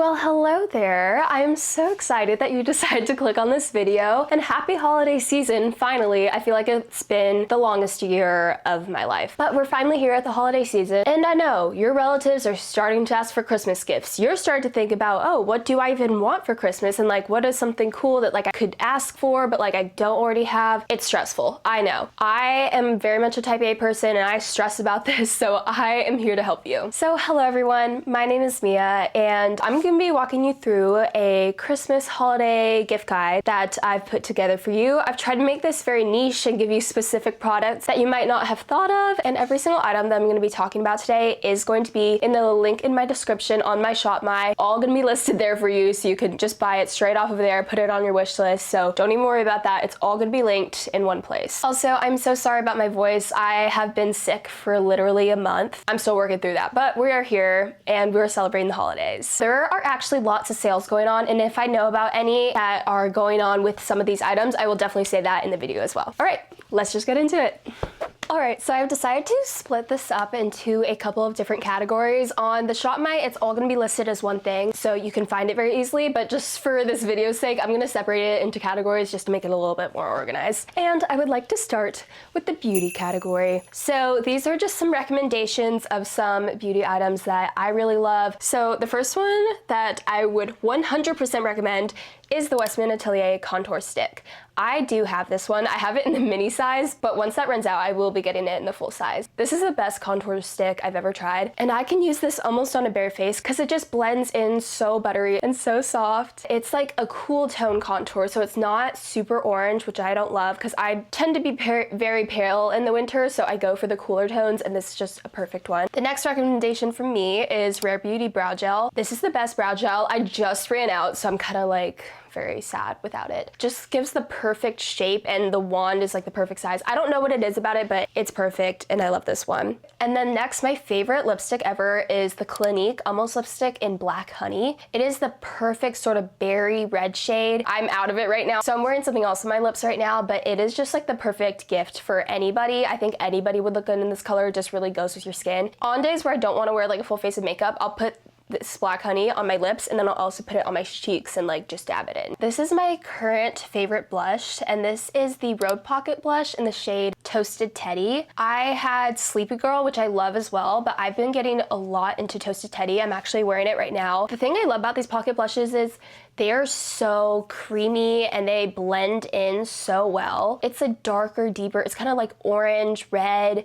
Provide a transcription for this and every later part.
Well, hello there. I'm so excited that you decided to click on this video, and happy holiday season. Finally, I feel like it's been the longest year of my life, but we're finally here at the holiday season. And I know your relatives are starting to ask for Christmas gifts. You're starting to think about, oh, what do I even want for Christmas? And like, what is something cool that like I could ask for, but like I don't already have? It's stressful. I know. I am very much a type A person and I stress about this, so I am here to help you. So hello everyone, my name is Mia and I'm gonna be walking you through a Christmas holiday gift guide that I've put together for you. I've tried to make this very niche and give you specific products that you might not have thought of, and every single item that I'm going to be talking about today is going to be in the link in my description on my shop all going to be listed there for you, so you can just buy it straight off of there, put it on your wish list, so don't even worry about that. It's all going to be linked in one place. Also, I'm so sorry about my voice. I have been sick for literally a month. I'm still working through that, but we are here and we're celebrating the holidays. There are actually lots of sales going on, and if I know about any that are going on with some of these items, I will definitely say that in the video as well. All right, let's just get into it. Alright, so I've decided to split this up into a couple of different categories. On the ShopMy, it's all going to be listed as one thing, so you can find it very easily, but just for this video's sake, I'm going to separate it into categories just to make it a little bit more organized. And I would like to start with the beauty category. So these are just some recommendations of some beauty items that I really love. So the first one that I would 100% recommend is the Westman Atelier Contour Stick. I do have this one. I have it in the mini size, but once that runs out, I will be getting it in the full size. This is the best contour stick I've ever tried, and I can use this almost on a bare face because it just blends in so buttery and so soft. It's like a cool tone contour, so it's not super orange, which I don't love because I tend to be very pale in the winter, so I go for the cooler tones, and this is just a perfect one. The next recommendation from me is Rare Beauty Brow Gel. This is the best brow gel. I just ran out, so I'm kind of like very sad without it. Just gives the perfect shape, and the wand is like the perfect size. I don't know what it is about it, but it's perfect and I love this one. And then next, my favorite lipstick ever is the Clinique Almost Lipstick in Black Honey. It is the perfect sort of berry red shade. I'm out of it right now, so I'm wearing something else on my lips right now, but it is just like the perfect gift for anybody. I think anybody would look good in this color. It just really goes with your skin. On days where I don't want to wear like a full face of makeup, I'll put this Black Honey on my lips, and then I'll also put it on my cheeks and like just dab it in. This is my current favorite blush, and this is the Road Pocket blush in the shade Toasted Teddy. I had Sleepy Girl, which I love as well, but I've been getting a lot into Toasted Teddy. I'm actually wearing it right now. The thing I love about these pocket blushes is they are so creamy and they blend in so well. It's a darker, deeper, it's kind of like orange, red,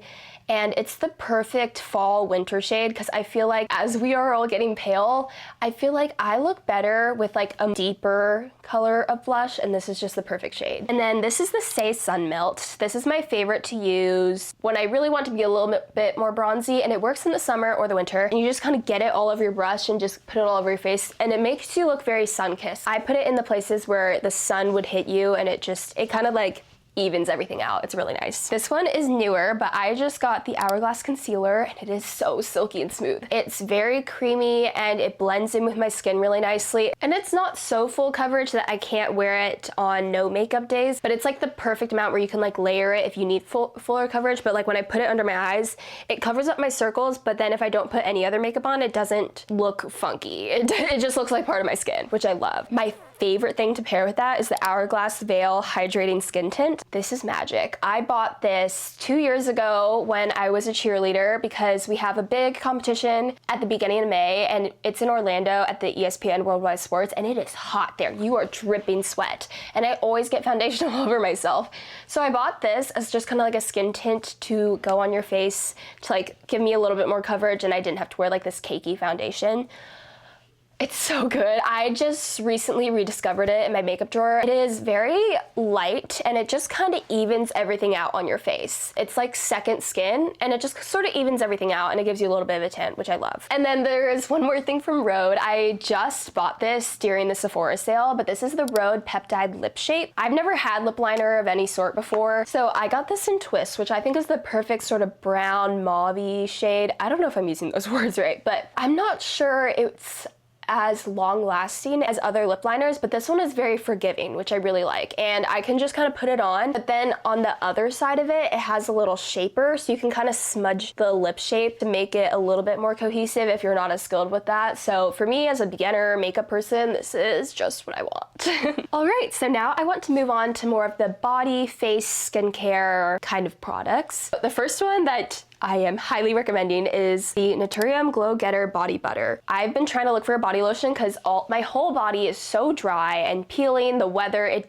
and it's the perfect fall winter shade because I feel like as we are all getting pale, I feel like I look better with like a deeper color of blush, and this is just the perfect shade. And then this is the Say Sun Melt. This is my favorite to use when I really want to be a little bit more bronzy, and it works in the summer or the winter, and you just kind of get it all over your brush and just put it all over your face, and it makes you look very sun-kissed. I put it in the places where the sun would hit you, and it kind of like evens everything out. It's really nice. This one is newer, but I just got the Hourglass Concealer, and it is so silky and smooth. It's very creamy and it blends in with my skin really nicely, and it's not so full coverage that I can't wear it on no makeup days, but it's like the perfect amount where you can like layer it if you need fuller coverage. But like when I put it under my eyes, it covers up my circles, but then if I don't put any other makeup on, it doesn't look funky. It just looks like part of my skin, which I love. My favorite thing to pair with that is the Hourglass Veil Hydrating Skin Tint. This is magic. I bought this 2 years ago when I was a cheerleader because we have a big competition at the beginning of May, and it's in Orlando at the ESPN Worldwide Sports, and it is hot there. You are dripping sweat, and I always get foundation all over myself. So I bought this as just kind of like a skin tint to go on your face to like give me a little bit more coverage, and I didn't have to wear like this cakey foundation. It's so good. I just recently rediscovered it in my makeup drawer. It is very light, and it just kind of evens everything out on your face. It's like second skin, and it just sort of evens everything out, and it gives you a little bit of a tint, which I love. And then there is one more thing from Rhode. I just bought this during the Sephora sale, but this is the Rhode Peptide Lip Shape. I've never had lip liner of any sort before, so I got this in Twist, which I think is the perfect sort of brown mauve-y shade. I don't know if I'm using those words right, but I'm not sure it's as long lasting as other lip liners, but this one is very forgiving, which I really like. And I can just kind of put it on, but then on the other side of it, it has a little shaper, so you can kind of smudge the lip shape to make it a little bit more cohesive if you're not as skilled with that. So for me as a beginner makeup person, this is just what I want. All right, so now I want to move on to more of the body, face, skincare kind of products. The first one that I am highly recommending is the Naturium Glow Getter Body Butter. I've been trying to look for a body lotion because my whole body is so dry and peeling. The weather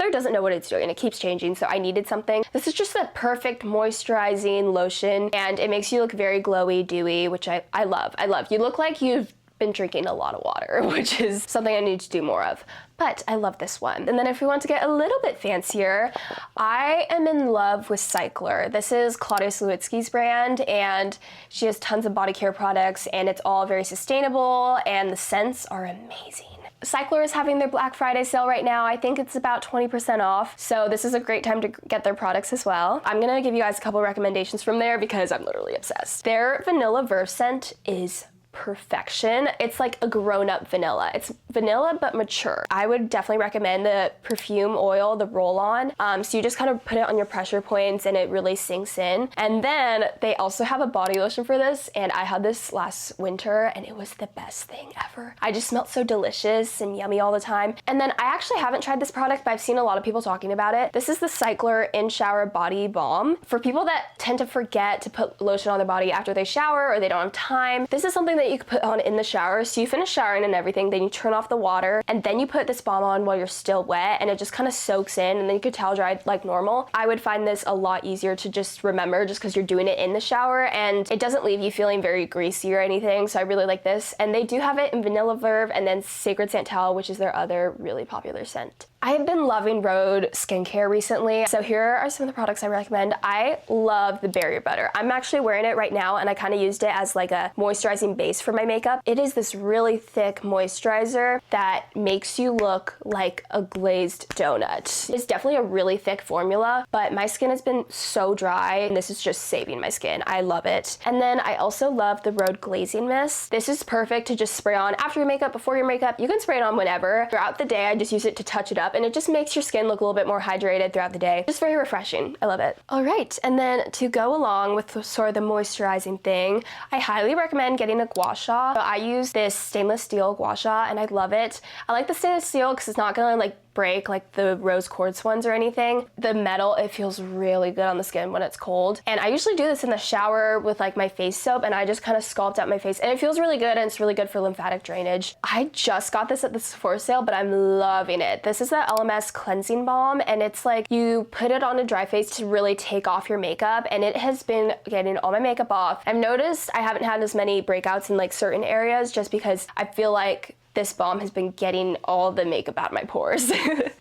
doesn't know what it's doing. It keeps changing, so I needed something. This is just the perfect moisturizing lotion, and it makes you look very glowy, dewy, which I love. I love. You look like you've been drinking a lot of water, which is something I need to do more of. But I love this one. And then if we want to get a little bit fancier, I am in love with Cycler. This is Claudia Slowicki's brand, and she has tons of body care products, and it's all very sustainable, and the scents are amazing. Cycler is having their Black Friday sale right now. I think it's about 20% off, so this is a great time to get their products as well. I'm gonna give you guys a couple recommendations from there because I'm literally obsessed. Their Vanilla Verve scent is perfection. It's like a grown-up vanilla. It's vanilla but mature. I would definitely recommend the perfume oil, the roll-on. So you just kind of put it on your pressure points and it really sinks in. And then they also have a body lotion for this, and I had this last winter and it was the best thing ever. I just smelled so delicious and yummy all the time. And then I actually haven't tried this product, but I've seen a lot of people talking about it. This is the Cycler In Shower Body Balm. For people that tend to forget to put lotion on their body after they shower or they don't have time, this is something that you could put on in the shower. So you finish showering and everything, then you turn off the water, and then you put this balm on while you're still wet, and it just kind of soaks in, and then you could towel dry like normal. I would find this a lot easier to just remember just because you're doing it in the shower, and it doesn't leave you feeling very greasy or anything, so I really like this. And they do have it in Vanilla Verve and then Sacred Santal, which is their other really popular scent. I have been loving Rhode skincare recently, so here are some of the products I recommend. I love the Barrier Butter. I'm actually wearing it right now, and I kind of used it as like a moisturizing base for my makeup. It is this really thick moisturizer that makes you look like a glazed donut. It's definitely a really thick formula, but my skin has been so dry, and this is just saving my skin. I love it. And then I also love the Rhode Glazing Mist. This is perfect to just spray on after your makeup, before your makeup. You can spray it on whenever. Throughout the day, I just use it to touch it up, and it just makes your skin look a little bit more hydrated throughout the day. Just very refreshing. I love it. All right, and then to go along with sort of the moisturizing thing, I highly recommend getting a gua sha. So I use this stainless steel gua sha, and I love it. I like the stainless steel because it's not gonna like break like the rose quartz ones or anything. The metal, it feels really good on the skin when it's cold. And I usually do this in the shower with like my face soap, and I just kind of sculpt out my face, and it feels really good, and it's really good for lymphatic drainage. I just got this at the Sephora sale, but I'm loving it. This is the LMS cleansing balm, and it's like you put it on a dry face to really take off your makeup, and it has been getting all my makeup off. I've noticed I haven't had as many breakouts in like certain areas just because I feel like this balm has been getting all the makeup out of my pores.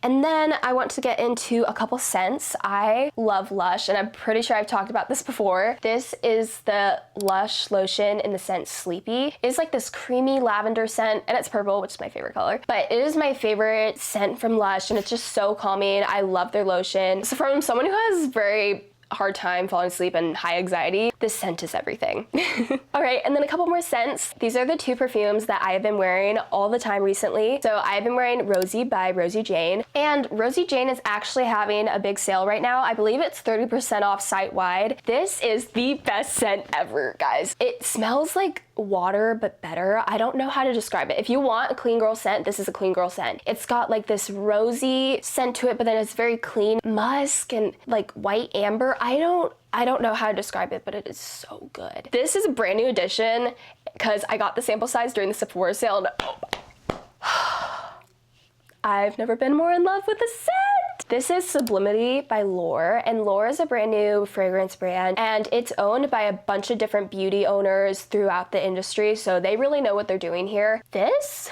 And then I want to get into a couple scents. I love Lush, and I'm pretty sure I've talked about this before. This is the Lush lotion in the scent Sleepy. It's like this creamy lavender scent, and it's purple, which is my favorite color. But it is my favorite scent from Lush, and it's just so calming. I love their lotion. So from someone who has very hard time falling asleep and high anxiety, this scent is everything. All right, and then a couple more scents. These are the two perfumes that I have been wearing all the time recently. So I've been wearing Rosie by Rosie Jane, and Rosie Jane is actually having a big sale right now. I believe it's 30% off site-wide. This is the best scent ever, guys. It smells like water but better. I don't know how to describe it. If you want a clean girl scent, this is a clean girl scent. It's got like this rosy scent to it, but then it's very clean. Musk and like white amber. I don't know how to describe it, but it is so good. This is a brand new addition because I got the sample size during the Sephora sale, and I've never been more in love with a scent. This is Sublimity by Lore, and Lore is a brand new fragrance brand, and it's owned by a bunch of different beauty owners throughout the industry, so they really know what they're doing here. This,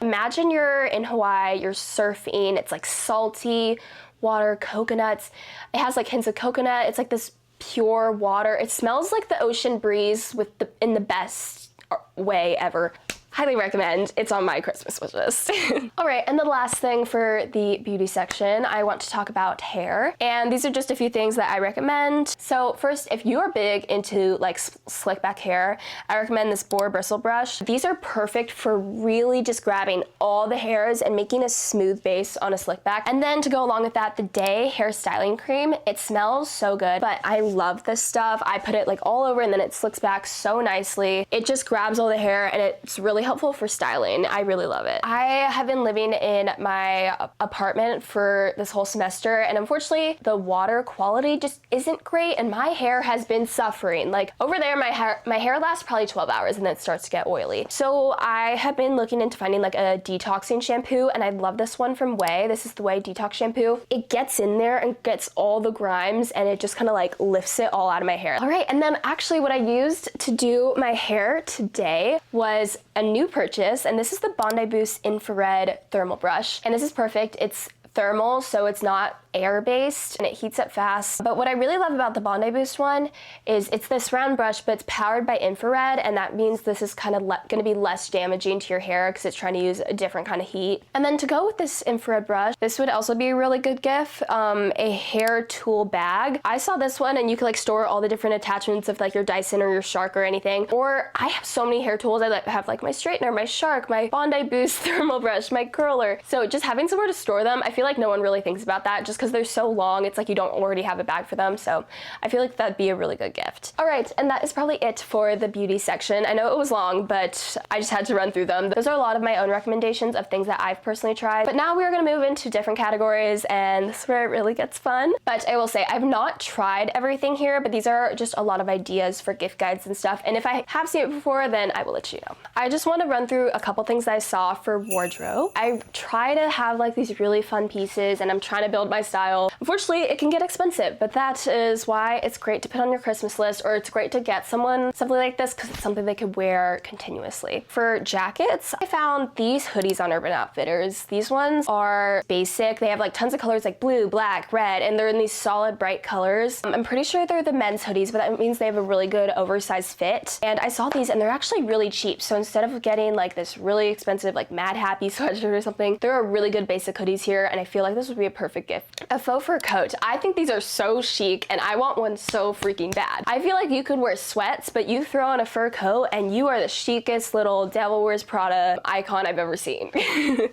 imagine you're in Hawaii, you're surfing, it's like salty water, coconuts. It has like hints of coconut. It's like this pure water. It smells like the ocean breeze in the best way ever. Highly recommend. It's on my Christmas wish list. All right, and the last thing for the beauty section, I want to talk about hair. And these are just a few things that I recommend. So first, if you are big into like slick back hair, I recommend this Boar bristle brush. These are perfect for really just grabbing all the hairs and making a smooth base on a slick back. And then to go along with that, the Day hair styling cream. It smells so good, but I love this stuff. I put it like all over and then it slicks back so nicely. It just grabs all the hair and it's really helpful for styling. I really love it. I have been living in my apartment for this whole semester, and unfortunately the water quality just isn't great and my hair has been suffering. Like over there, my hair lasts probably 12 hours and then it starts to get oily. So I have been looking into finding like a detoxing shampoo, and I love this one from WISHLIST. This is the WISHLIST Detox Shampoo. It gets in there and gets all the grimes and it just kind of like lifts it all out of my hair. All right, and then actually what I used to do my hair today was a new purchase, and this is the Bondi Boost Infrared Thermal Brush. And this is perfect. It's thermal, so it's not air-based and it heats up fast. But what I really love about the Bondi Boost one is it's this round brush, but it's powered by infrared, and that means this is kind of going to be less damaging to your hair because it's trying to use a different kind of heat. And then to go with this infrared brush, this would also be a really good gift, a hair tool bag. I saw this one and you could like store all the different attachments of like your Dyson or your Shark or anything. Or I have so many hair tools. I have like my straightener, my Shark, my Bondi Boost thermal brush, my curler. So just having somewhere to store them, I feel like no one really thinks about that just because they're so long. It's like you don't already have a bag for them. So I feel like that'd be a really good gift. All right, and that is probably it for the beauty section. I know it was long, but I just had to run through them. Those are a lot of my own recommendations of things that I've personally tried. But now we're gonna move into different categories, and this is where it really gets fun. But I will say I've not tried everything here, but these are just a lot of ideas for gift guides and stuff. And if I have seen it before, then I will let you know. I just want to run through a couple things that I saw for wardrobe. I try to have like these really fun pieces, and I'm trying to build my style. Unfortunately, it can get expensive, but that is why it's great to put on your Christmas list, or it's great to get someone something like this because it's something they could wear continuously. For jackets, I found these hoodies on Urban Outfitters. These ones are basic. They have like tons of colors like blue, black, red, and they're in these solid bright colors. I'm pretty sure they're the men's hoodies, but that means they have a really good oversized fit. And I saw these and they're actually really cheap. So instead of getting like this really expensive like Mad Happy sweatshirt or something, there are really good basic hoodies here, and I feel like this would be a perfect gift. A faux fur coat. I think these are so chic and I want one so freaking bad. I feel like you could wear sweats, but you throw on a fur coat and you are the chicest little Devil Wears Prada icon I've ever seen.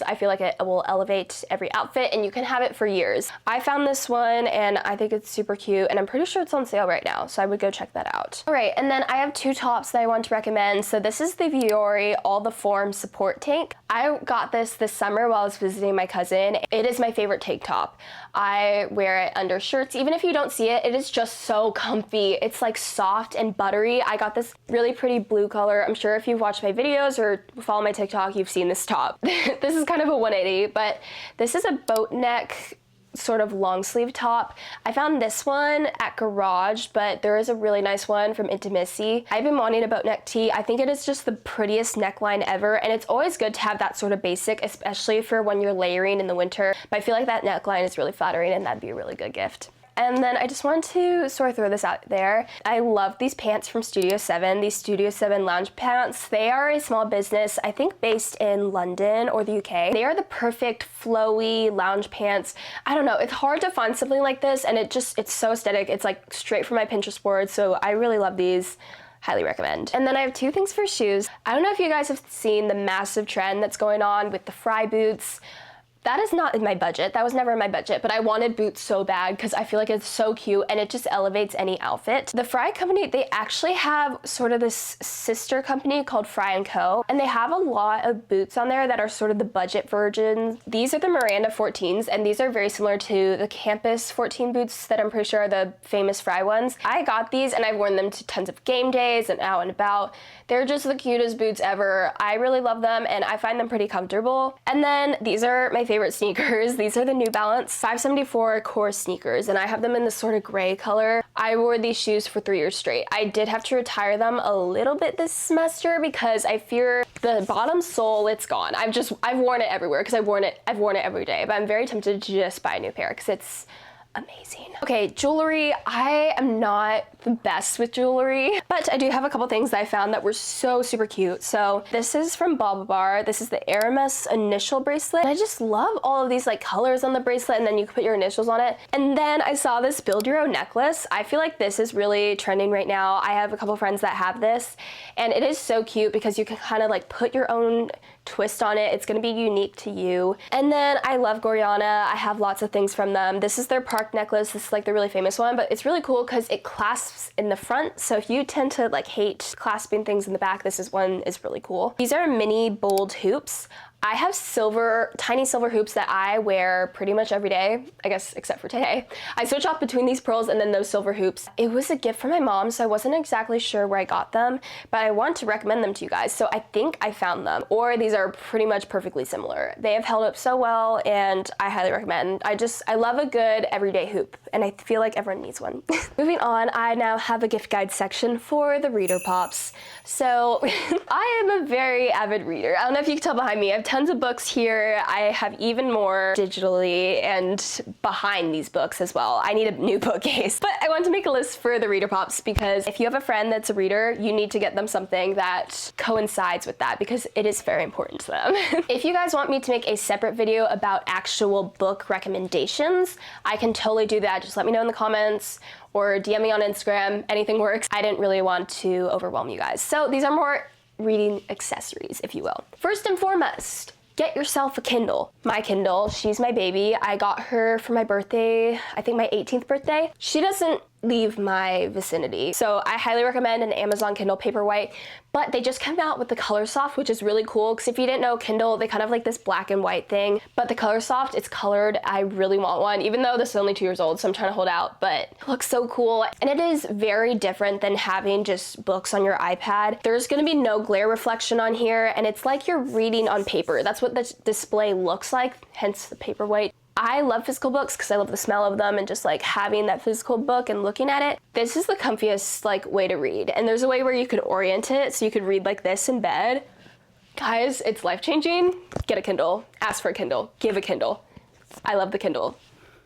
I feel like it will elevate every outfit and you can have it for years. I found this one and I think it's super cute, and I'm pretty sure it's on sale right now, so I would go check that out. All right, and then I have two tops that I want to recommend. So this is the Vuori All the Form Support Tank. I got this summer while I was visiting my cousin. It is my favorite tank top. I wear it under shirts. Even if you don't see it, it is just so comfy. It's like soft and buttery. I got this really pretty blue color. I'm sure if you've watched my videos or follow my TikTok, you've seen this top. This is kind of a 180, but this is a boat neck sort of long sleeve top. I found this one at Garage, but there is a really nice one from Intimacy. I've been wanting a boat neck tee. I think it is just the prettiest neckline ever, and it's always good to have that sort of basic, especially for when you're layering in the winter. But I feel like that neckline is really flattering and that'd be a really good gift. And then I just want to sort of throw this out there. I love these pants from Studio 7, these Studio 7 lounge pants. They are a small business, I think based in London or the UK. They are the perfect flowy lounge pants. I don't know, it's hard to find something like this, and it's so aesthetic. It's like straight from my Pinterest board, so I really love these. Highly recommend. And then I have two things for shoes. I don't know if you guys have seen the massive trend that's going on with the Fry boots. That is not in my budget. That was never in my budget, but I wanted boots so bad because I feel like it's so cute and it just elevates any outfit. The Fry company, they actually have sort of this sister company called Fry & Co. And they have a lot of boots on there that are sort of the budget versions. These are the Miranda 14s, and these are very similar to the Campus 14 boots that I'm pretty sure are the famous Fry ones. I got these and I've worn them to tons of game days and out and about. They're just the cutest boots ever. I really love them and I find them pretty comfortable. And then these are my favorite sneakers. These are the New Balance 574 Core sneakers, and I have them in this sort of gray color. I wore these shoes for 3 years straight. I did have to retire them a little bit this semester because I fear the bottom sole, it's gone. I've worn it everywhere because I've worn it every day, but I'm very tempted to just buy a new pair because it's amazing. Okay, jewelry. I am not the best with jewelry, but I do have a couple things that I found that were so super cute. So this is from Bar. This is the Aramis initial bracelet. I just love all of these like colors on the bracelet, and then you can put your initials on it. And then I saw this build your own necklace. I feel like this is really trending right now. I have a couple friends that have this, and it is so cute because you can kind of like put your own twist on it. It's gonna be unique to you. And then I love Gorjana. I have lots of things from them. This is their park necklace. This is like the really famous one, but it's really cool because it clasps in the front. So if you tend to like hate clasping things in the back, this is one is really cool. These are mini bold hoops. I have tiny silver hoops that I wear pretty much every day, I guess except for today. I switch off between these pearls and then those silver hoops. It was a gift from my mom, so I wasn't exactly sure where I got them, but I want to recommend them to you guys. So I think I found them, or these are pretty much perfectly similar. They have held up so well, and I highly recommend. I love a good everyday hoop, and I feel like everyone needs one. Moving on, I now have a gift guide section for the reader pops. So I am a very avid reader. I don't know if you can tell behind me. I have tons of books here. I have even more digitally and behind these books as well. I need a new bookcase. But I want to make a list for the reader pops because if you have a friend that's a reader, you need to get them something that coincides with that because it is very important to them. If you guys want me to make a separate video about actual book recommendations, I can totally do that. Just let me know in the comments or DM me on Instagram. Anything works. I didn't really want to overwhelm you guys. So these are more reading accessories, if you will. First and foremost, get yourself a Kindle. My Kindle, she's my baby. I got her for my birthday, I think my 18th birthday. She doesn't leave my vicinity, so I highly recommend an Amazon Kindle Paperwhite, but they just came out with the Color Soft, which is really cool because if you didn't know, Kindle, they kind of like this black and white thing, but the Color Soft, it's colored. I really want one, even though this is only 2 years old, so I'm trying to hold out, but it looks so cool. And it is very different than having just books on your iPad. There's gonna be no glare reflection on here, and it's like you're reading on paper. That's what the display looks like, hence the Paperwhite. I love physical books because I love the smell of them and just like having that physical book and looking at it. This is the comfiest like way to read. And there's a way where you could orient it so you could read like this in bed. Guys, it's life-changing. Get a Kindle, ask for a Kindle, give a Kindle. I love the Kindle.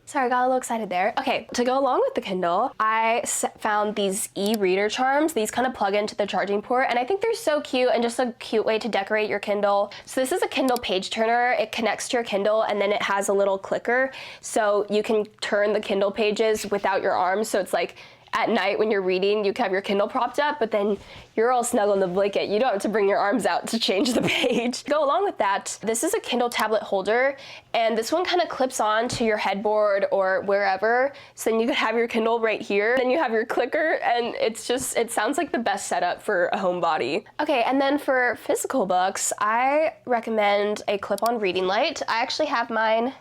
Sorry, I got a little excited there. Okay, to go along with the Kindle, I found these e-reader charms. These kind of plug into the charging port, and I think they're so cute and just a cute way to decorate your Kindle. So this is a Kindle page turner. It connects to your Kindle, and then it has a little clicker, so you can turn the Kindle pages without your arms. So it's like at night when you're reading, you can have your Kindle propped up, but then you're all snuggled in the blanket. You don't have to bring your arms out to change the page. Go along with that, this is a Kindle tablet holder, and this one kind of clips on to your headboard or wherever. So then you could have your Kindle right here, then you have your clicker, and it's just, it sounds like the best setup for a homebody. Okay, and then for physical books, I recommend a clip-on reading light. I actually have mine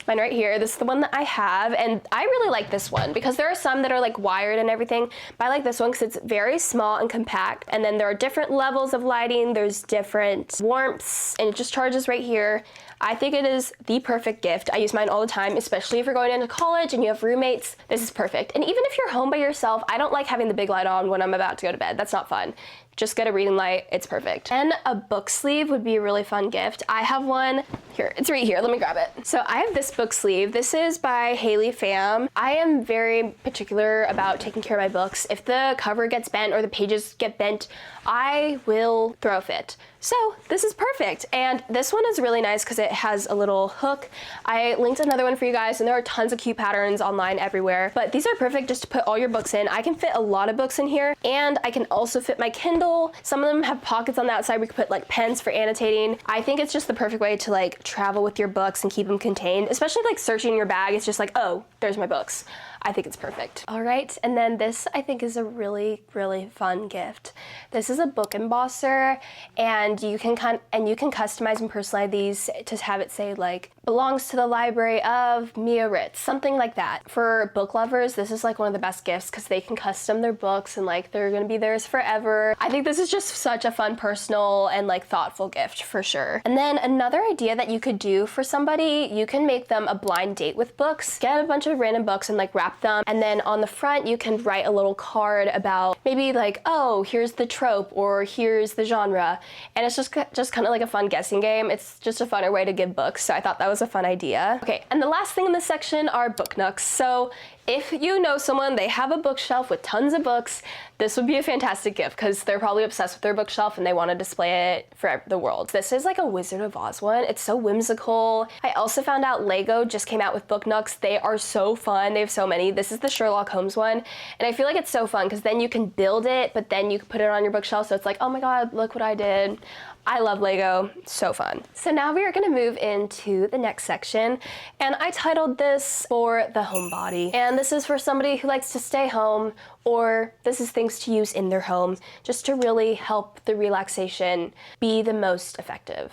right here. This is the one that I have, and I really like this one because there are some that are like wired and everything, but I like this one because it's very small and compact, and then there are different levels of lighting, there's different warmths, and it just charges right here. I think it is the perfect gift. I use mine all the time, especially if you're going into college and you have roommates. This is perfect. And even if you're home by yourself, I don't like having the big light on when I'm about to go to bed. That's not fun. Just get a reading light, it's perfect. And a book sleeve would be a really fun gift. I have one here, it's right here, let me grab it. So I have this book sleeve. This is by Haley Pham. I am very particular about taking care of my books. If the cover gets bent or the pages get bent, I will throw a fit. So this is perfect. And this one is really nice because it has a little hook. I linked another one for you guys, and there are tons of cute patterns online everywhere, but these are perfect just to put all your books in. I can fit a lot of books in here, and I can also fit my Kindle. Some of them have pockets on the outside. We could put like pens for annotating. I think it's just the perfect way to like travel with your books and keep them contained, especially like searching your bag. It's just like, oh, there's my books. I think it's perfect. All right, and then this I think is a really, really fun gift. This is a book embosser, and you can customize and personalize these to have it say like, belongs to the library of Mia Ritz, something like that. For book lovers, this is like one of the best gifts because they can custom their books and like they're gonna be theirs forever. I think this is just such a fun, personal, and like thoughtful gift for sure. And then another idea that you could do for somebody, you can make them a blind date with books. Get a bunch of random books and like wrap them, and then on the front you can write a little card about maybe like, oh, here's the trope or here's the genre, and it's just kind of like a fun guessing game. It's just a funner way to give books, so I thought that was was a fun idea. Okay, and the last thing in this section are book nooks. So if you know someone, they have a bookshelf with tons of books, this would be a fantastic gift because they're probably obsessed with their bookshelf and they want to display it for the world. This is like a Wizard of Oz one. It's so whimsical. I also found out Lego just came out with book nooks. They are so fun. They have so many. This is the Sherlock Holmes one. And I feel like it's so fun because then you can build it, but then you can put it on your bookshelf. So it's like, oh my God, look what I did. I love Lego, so fun. So now we are gonna move into the next section, and I titled this for the homebody. And this is for somebody who likes to stay home, or this is things to use in their home, just to really help the relaxation be the most effective.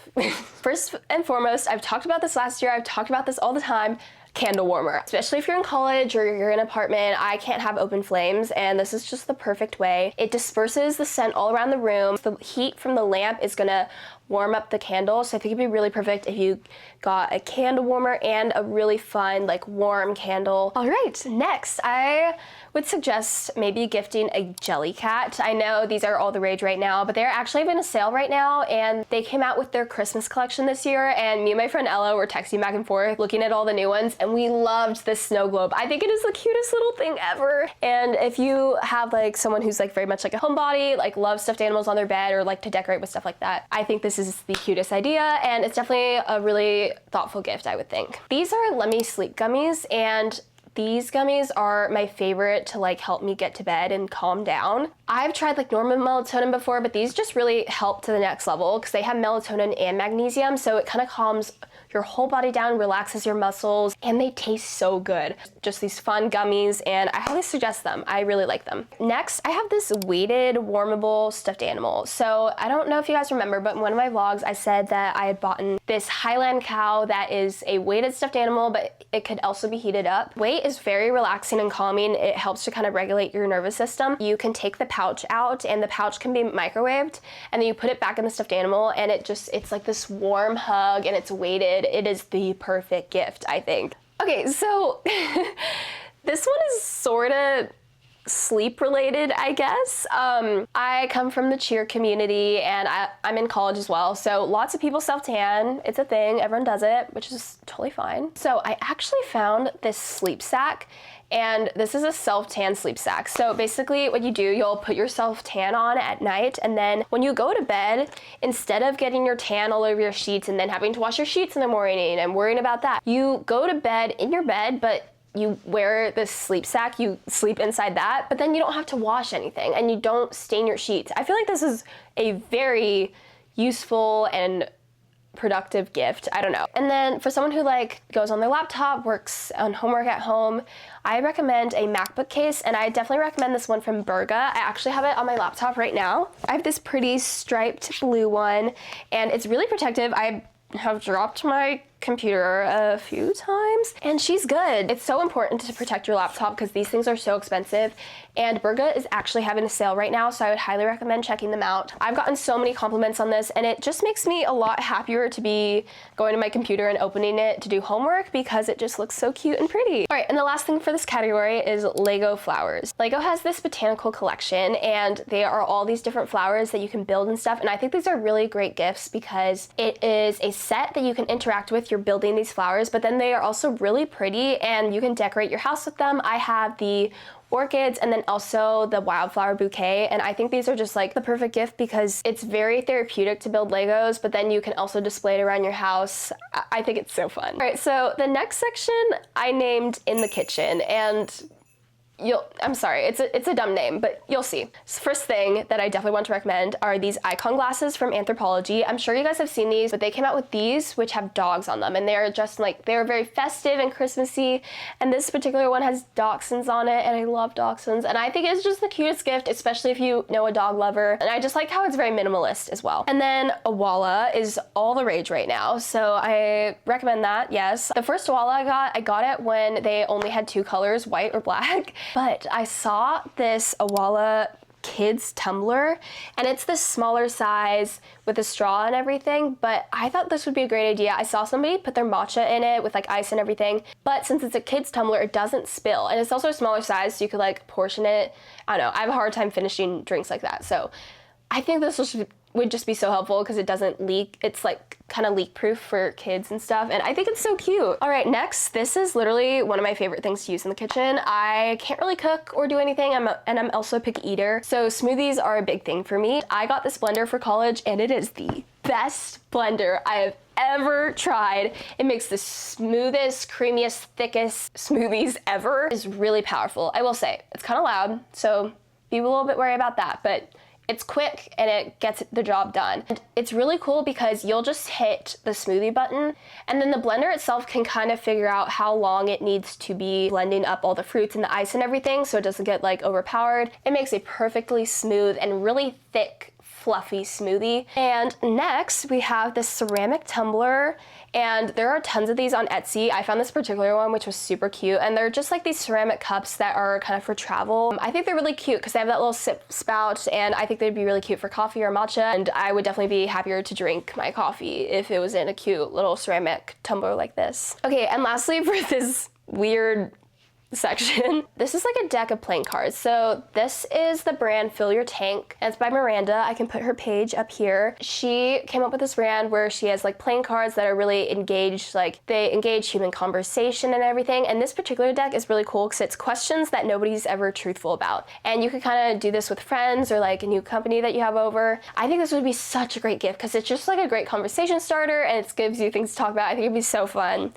First and foremost, I've talked about this last year, I've talked about this all the time, candle warmer. Especially if you're in college or you're in an apartment, I can't have open flames, and this is just the perfect way. It disperses the scent all around the room. The heat from the lamp is gonna warm up the candle, so I think it'd be really perfect if you got a candle warmer and a really fun, like, warm candle. All right, next, I would suggest maybe gifting a jelly cat. I know these are all the rage right now, but they're actually having a sale right now, and they came out with their Christmas collection this year, and me and my friend Ella were texting back and forth, looking at all the new ones, and we loved this snow globe. I think it is the cutest little thing ever. And if you have like someone who's like very much like a homebody, like loves stuffed animals on their bed or like to decorate with stuff like that, I think this is the cutest idea, and it's definitely a really thoughtful gift, I would think. These are Let Me Sleep gummies, and these gummies are my favorite to like help me get to bed and calm down. I've tried like normal melatonin before, but these just really help to the next level because they have melatonin and magnesium, so it kind of calms your whole body down, relaxes your muscles, and they taste so good. Just these fun gummies, and I highly suggest them. I really like them. Next, I have this weighted, warmable stuffed animal. So I don't know if you guys remember, but in one of my vlogs, I said that I had bought this Highland cow that is a weighted stuffed animal, but it could also be heated up. Weight is very relaxing and calming. It helps to kind of regulate your nervous system. You can take the pouch out, and the pouch can be microwaved, and then you put it back in the stuffed animal, and it's like this warm hug, and it's weighted. It is the perfect gift, I think. Okay, so this one is sort of sleep related, I guess. I come from the cheer community, and I'm in college as well, so lots of people self-tan. It's a thing, everyone does it, which is totally fine. So I actually found this sleep sack, and this is a self-tan sleep sack. So basically what you do, you'll put your self-tan on at night, and then when you go to bed, instead of getting your tan all over your sheets and then having to wash your sheets in the morning and worrying about that, you go to bed in your bed, but you wear this sleep sack, you sleep inside that, but then you don't have to wash anything and you don't stain your sheets. I feel like this is a very useful and productive gift. I don't know. And then for someone who like goes on their laptop, works on homework at home, I recommend a MacBook case, and I definitely recommend this one from Berga. I actually have it on my laptop right now. I have this pretty striped blue one, and it's really protective. I have dropped my computer a few times, and she's good. It's so important to protect your laptop because these things are so expensive, and Berga is actually having a sale right now, so I would highly recommend checking them out. I've gotten so many compliments on this, and it just makes me a lot happier to be going to my computer and opening it to do homework because it just looks so cute and pretty. All right, and the last thing for this category is Lego flowers. Lego has this botanical collection, and they are all these different flowers that you can build and stuff, and I think these are really great gifts because it is a set that you can interact with. You're building these flowers, but then they are also really pretty, and you can decorate your house with them. I have the orchids and then also the wildflower bouquet, and I think these are just like the perfect gift because it's very therapeutic to build Legos, but then you can also display it around your house. I think it's so fun. All right, so the next section I named In the Kitchen, and I'm sorry, it's a dumb name, but you'll see. So first thing that I definitely want to recommend are these icon glasses from Anthropology. I'm sure you guys have seen these, but they came out with these, which have dogs on them, and they're just like, they're very festive and Christmassy, and this particular one has dachshunds on it, and I love dachshunds, and I think it's just the cutest gift, especially if you know a dog lover, and I just like how it's very minimalist as well. And then a Walla is all the rage right now, so I recommend that, yes. The first Walla I got it when they only had two colors, white or black. But I saw this Awala kids tumbler, and it's this smaller size with a straw and everything, but I thought this would be a great idea. I saw somebody put their matcha in it with like ice and everything, but since it's a kids tumbler, it doesn't spill, and it's also a smaller size, so you could like portion it. I don't know, I have a hard time finishing drinks like that, so I think this would just be so helpful because it doesn't leak. It's like kind of leak proof for kids and stuff, and I think it's so cute. All right, next, this is literally one of my favorite things to use in the kitchen. I can't really cook or do anything, and I'm also a picky eater, so smoothies are a big thing for me. I got this blender for college, and it is the best blender I have ever tried. It makes the smoothest, creamiest, thickest smoothies ever. It's really powerful. I will say, it's kind of loud, so be a little bit wary about that, but it's quick and it gets the job done. And it's really cool because you'll just hit the smoothie button, and then the blender itself can kind of figure out how long it needs to be blending up all the fruits and the ice and everything so it doesn't get like overpowered. It makes a perfectly smooth and really thick, fluffy smoothie. And next we have this ceramic tumbler, and there are tons of these on Etsy. I found this particular one which was super cute, and they're just like these ceramic cups that are kind of for travel. I think they're really cute because they have that little sip spout, and I think they'd be really cute for coffee or matcha, and I would definitely be happier to drink my coffee if it was in a cute little ceramic tumbler like this. Okay, and lastly, for this weird section, this is like a deck of playing cards. So this is the brand Fill Your Tank, and it's by Miranda. I can put her page up here. She came up with this brand where she has like playing cards that are really engaged, like they engage human conversation and everything. And this particular deck is really cool because it's questions that nobody's ever truthful about, and you could kind of do this with friends or like a new company that you have over. I think this would be such a great gift because it's just like a great conversation starter, and it gives you things to talk about. I think it'd be so fun,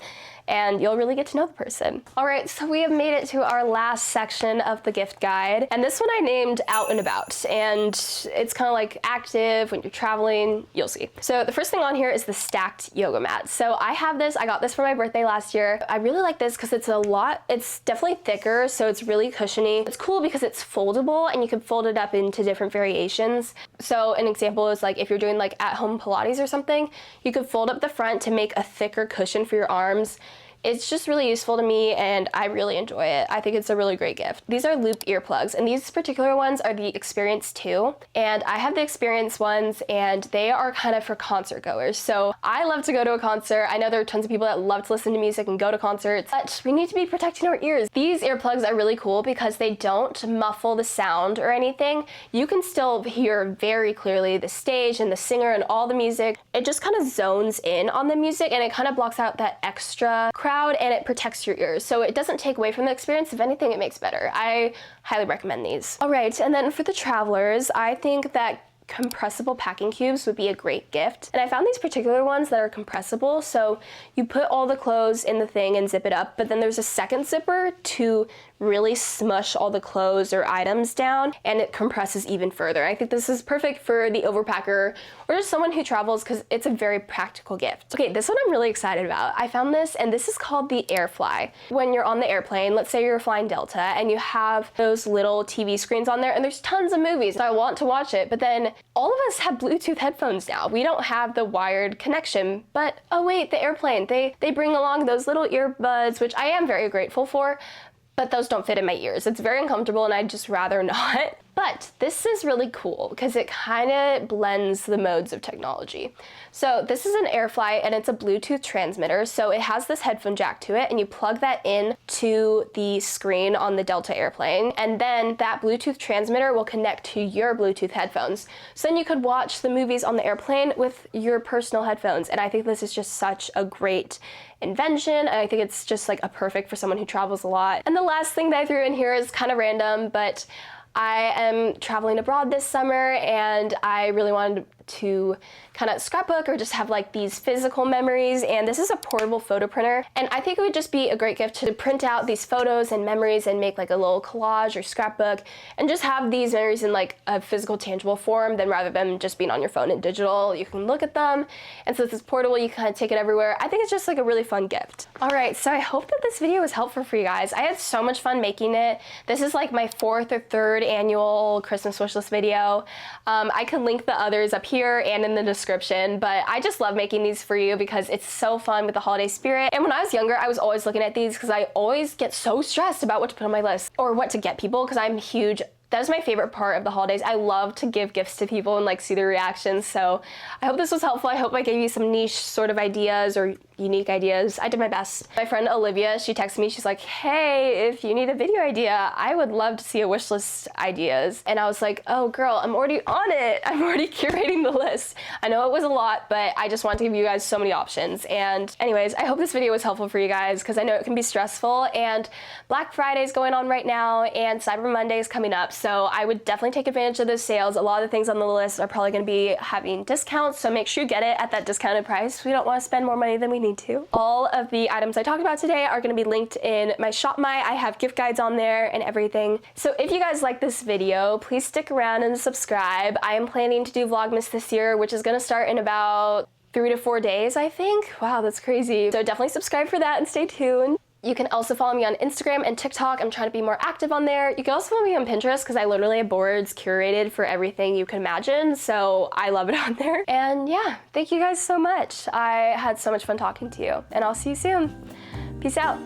and you'll really get to know the person. All right, so we have made it to our last section of the gift guide, and this one I named Out and About, and it's kind of like active when you're traveling, you'll see. So the first thing on here is the stacked yoga mat. So I have this, I got this for my birthday last year. I really like this because it's definitely thicker, so it's really cushiony. It's cool because it's foldable and you can fold it up into different variations. So an example is like if you're doing like at-home Pilates or something, you could fold up the front to make a thicker cushion for your arms. It's just really useful to me, and I really enjoy it. I think it's a really great gift. These are loop earplugs, and these particular ones are the Experience 2, and I have the Experience ones, and they are kind of for concert goers. So I love to go to a concert. I know there are tons of people that love to listen to music and go to concerts, but we need to be protecting our ears. These earplugs are really cool because they don't muffle the sound or anything. You can still hear very clearly the stage and the singer and all the music. It just kind of zones in on the music, and it kind of blocks out that extra crowd, and it protects your ears. So it doesn't take away from the experience. If anything, it makes better. I highly recommend these. All right, and then for the travelers, I think that compressible packing cubes would be a great gift. And I found these particular ones that are compressible, so you put all the clothes in the thing and zip it up, but then there's a second zipper to really smush all the clothes or items down, and it compresses even further. I think this is perfect for the overpacker or just someone who travels because it's a very practical gift. Okay, this one I'm really excited about. I found this, and this is called the Airfly. When you're on the airplane, let's say you're flying Delta, and you have those little TV screens on there, and there's tons of movies. So I want to watch it, but then all of us have Bluetooth headphones now. We don't have the wired connection, but oh wait, the airplane, they bring along those little earbuds, which I am very grateful for, but those don't fit in my ears. It's very uncomfortable, and I'd just rather not. But this is really cool because it kind of blends the modes of technology. So this is an Airfly, and it's a Bluetooth transmitter. So it has this headphone jack to it, and you plug that in to the screen on the Delta airplane, and then that Bluetooth transmitter will connect to your Bluetooth headphones. So then you could watch the movies on the airplane with your personal headphones, and I think this is just such a great invention. I think it's just like a perfect for someone who travels a lot. And the last thing that I threw in here is kind of random, but I am traveling abroad this summer, and I really wanted to kind of scrapbook or just have like these physical memories, and this is a portable photo printer, and I think it would just be a great gift to print out these photos and memories and make like a little collage or scrapbook and just have these memories in like a physical, tangible form, then rather than just being on your phone and digital, you can look at them, and since it's portable, you can kind of take it everywhere. I think it's just like a really fun gift. All right, so I hope that this video was helpful for you guys. I had so much fun making it. This is like my 4th or 3rd annual Christmas wish list video. I can link the others up here and in the description, but I just love making these for you because it's so fun with the holiday spirit. And when I was younger, I was always looking at these because I always get so stressed about what to put on my list or what to get people, because I'm huge. That is my favorite part of the holidays. I love to give gifts to people and like see their reactions. So I hope this was helpful. I hope I gave you some niche sort of ideas or unique ideas. I did my best. My friend Olivia, she texted me, she's like, hey, if you need a video idea, I would love to see a wish list ideas. And I was like, oh girl, I'm already on it. I'm already curating the list. I know it was a lot, but I just want to give you guys so many options. And anyways, I hope this video was helpful for you guys because I know it can be stressful, and Black Friday is going on right now and Cyber Monday is coming up. So I would definitely take advantage of those sales. A lot of the things on the list are probably going to be having discounts, so make sure you get it at that discounted price. We don't want to spend more money than we need to. All of the items I talked about today are going to be linked in my Shop My. I have gift guides on there and everything. So if you guys like this video, please stick around and subscribe. I am planning to do Vlogmas this year, which is going to start in about 3 to 4 days, I think. Wow, that's crazy. So definitely subscribe for that and stay tuned. You can also follow me on Instagram and TikTok. I'm trying to be more active on there. You can also follow me on Pinterest because I literally have boards curated for everything you can imagine. So I love it on there. And yeah, thank you guys so much. I had so much fun talking to you, and I'll see you soon. Peace out.